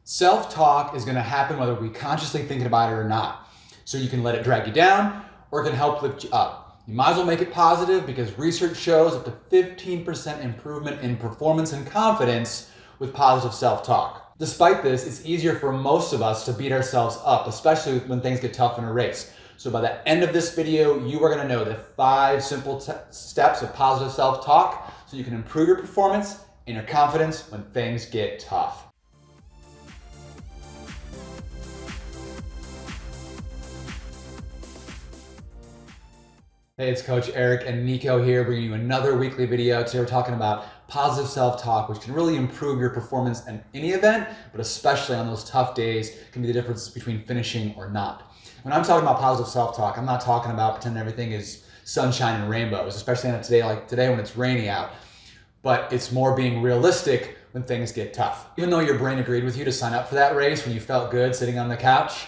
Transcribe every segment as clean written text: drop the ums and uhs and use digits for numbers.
Self-talk is going to happen whether we consciously thinking about it or not. So you can let it drag you down or it can help lift you up. You might as well make it positive because research shows up to 15% improvement in performance and confidence with positive self-talk. Despite this, it's easier for most of us to beat ourselves up, especially when things get tough in a race. So by the end of this video, you are going to know the 5 simple steps of positive self-talk so you can improve your performance and your confidence when things get tough. Hey, it's Coach Eric and Nico here, bringing you another weekly video. Today we're talking about positive self-talk, which can really improve your performance in any event, but especially on those tough days, can be the difference between finishing or not. When I'm talking about positive self-talk, I'm not talking about pretending everything is sunshine and rainbows, especially on a today like today when it's rainy out. But it's more being realistic when things get tough. Even though your brain agreed with you to sign up for that race when you felt good sitting on the couch,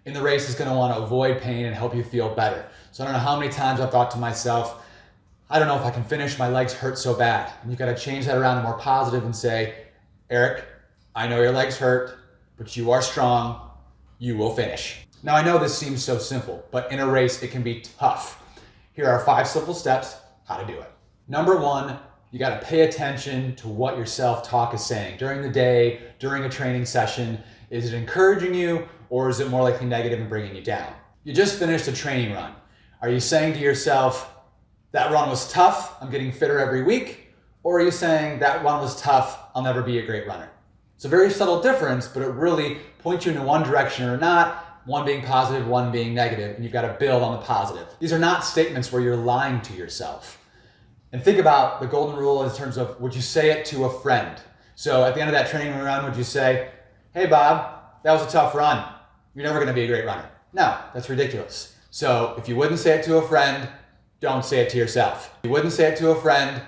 in the race is going to want to avoid pain and help you feel better. So I don't know how many times I've thought to myself, I don't know if I can finish, my legs hurt so bad. And you've got to change that around to more positive and say, Eric, I know your legs hurt, but you are strong, you will finish. Now I know this seems so simple, but in a race it can be tough. Here are 5 simple steps how to do it. Number 1, you got to pay attention to what your self-talk is saying during the day, during a training session. Is it encouraging you or is it more likely negative and bringing you down? You just finished a training run. Are you saying to yourself, that run was tough, I'm getting fitter every week? Or are you saying that run was tough, I'll never be a great runner? It's a very subtle difference, but it really points you in one direction or not, one being positive, one being negative, and you've got to build on the positive. These are not statements where you're lying to yourself. And think about the golden rule in terms of, would you say it to a friend? So at the end of that training run, would you say, hey Bob, that was a tough run. You're never going to be a great runner. No, that's ridiculous. So if you wouldn't say it to a friend, don't say it to yourself. If you wouldn't say it to a friend,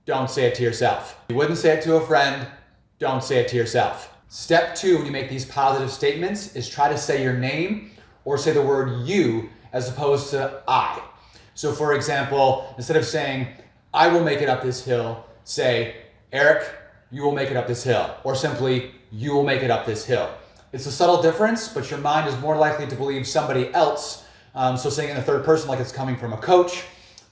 don't say it to yourself. If you wouldn't say it to a friend, don't say it to yourself. Step 2 when you make these positive statements is try to say your name or say the word you as opposed to I. So for example, instead of saying, I will make it up this hill, say, Eric, you will make it up this hill, or simply, you will make it up this hill. It's a subtle difference, but your mind is more likely to believe somebody else. So saying in the third person like it's coming from a coach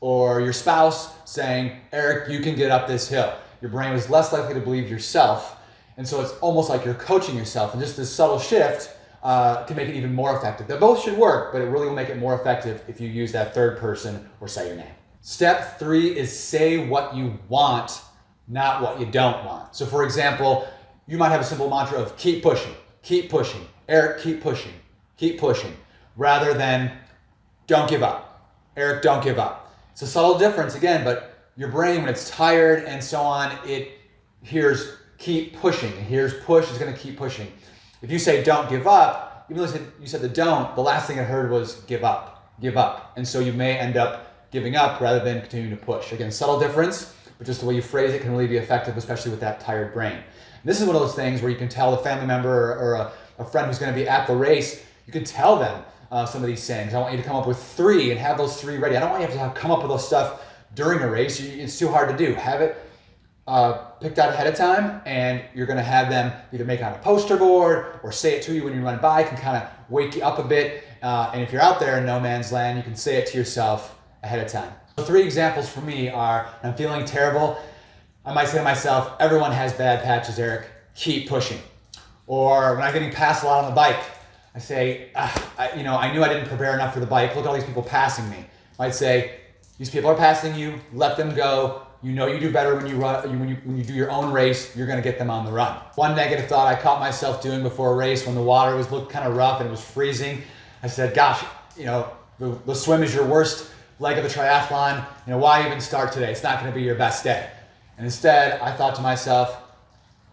or your spouse saying, Eric, you can get up this hill. Your brain is less likely to believe yourself. And so it's almost like you're coaching yourself. And just this subtle shift can make it even more effective. They both should work, but it really will make it more effective if you use that third person or say your name. Step 3 is say what you want, not what you don't want. So for example, you might have a simple mantra of keep pushing, Eric, keep pushing, rather than don't give up, Eric, don't give up. It's a subtle difference again, but your brain, when it's tired and so on, it hears keep pushing, it hears push, it's going to keep pushing. If you say don't give up, even though you said the don't, the last thing it heard was give up. And so you may end up giving up rather than continuing to push. Again, subtle difference, but just the way you phrase it can really be effective, especially with that tired brain. And this is one of those things where you can tell a family member or a friend who's going to be at the race, you can tell them some of these sayings. I want you to come up with 3 and have those 3 ready. I don't want you to have to come up with those stuff during a race. It's too hard to do. Have it picked out ahead of time, and you're going to have them either make it on a poster board or say it to you when you run by. It can kind of wake you up a bit. And if you're out there in no man's land, you can say it to yourself ahead of time. So 3 examples for me are, I'm feeling terrible. I might say to myself, everyone has bad patches, Eric. Keep pushing. Or when I'm getting passed a lot on the bike, I say, I knew I didn't prepare enough for the bike. Look at all these people passing me. I might say, these people are passing you. Let them go. You know you do better when you run. When you do your own race, you're going to get them on the run. One negative thought I caught myself doing before a race when the water looked kind of rough and it was freezing. I said, gosh, the swim is your worst leg of the triathlon. Why even start today? It's not going to be your best day. And instead, I thought to myself,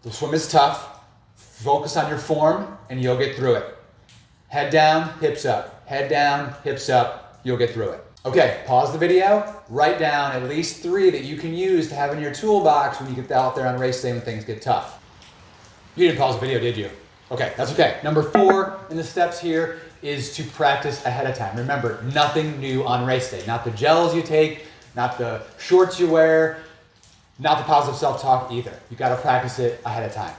the swim is tough. Focus on your form and you'll get through it. Head down, hips up. Head down, hips up. You'll get through it. Okay, pause the video. Write down at least 3 that you can use to have in your toolbox when you get out there on race day when things get tough. You didn't pause the video, did you? Okay, that's okay. Number 4 in the steps here is to practice ahead of time. Remember, nothing new on race day. Not the gels you take, not the shorts you wear, not the positive self-talk either. You got to practice it ahead of time.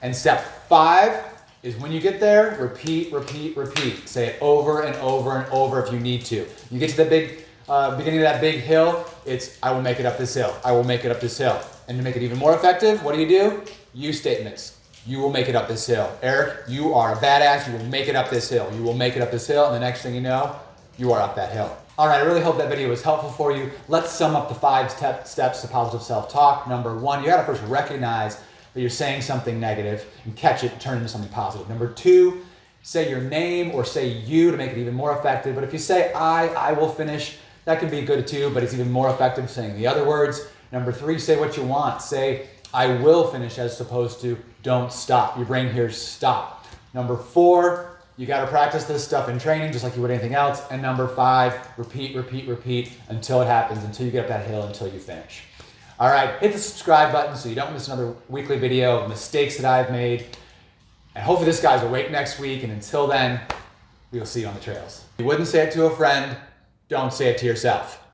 And step 5 is when you get there, repeat, repeat, repeat. Say it over and over and over if you need to. You get to the big beginning of that big hill, it's I will make it up this hill. I will make it up this hill. And to make it even more effective, what do? Use statements. You will make it up this hill. Eric, you are a badass. You will make it up this hill. You will make it up this hill. And the next thing you know, you are up that hill. All right, I really hope that video was helpful for you. Let's sum up the 5 steps to positive self-talk. Number 1, you gotta first recognize that you're saying something negative and catch it and turn it into something positive. Number 2, say your name or say you to make it even more effective. But if you say I will finish, that can be good too, but it's even more effective saying the other words. Number 3, say what you want. Say I will finish as opposed to don't stop. Your brain hears stop. Number 4, you got to practice this stuff in training just like you would anything else. And number 5, repeat, repeat, repeat until it happens, until you get up that hill, until you finish. All right, hit the subscribe button so you don't miss another weekly video of mistakes that I've made. And hopefully this guy's awake next week. And until then, we'll see you on the trails. If you wouldn't say it to a friend, don't say it to yourself.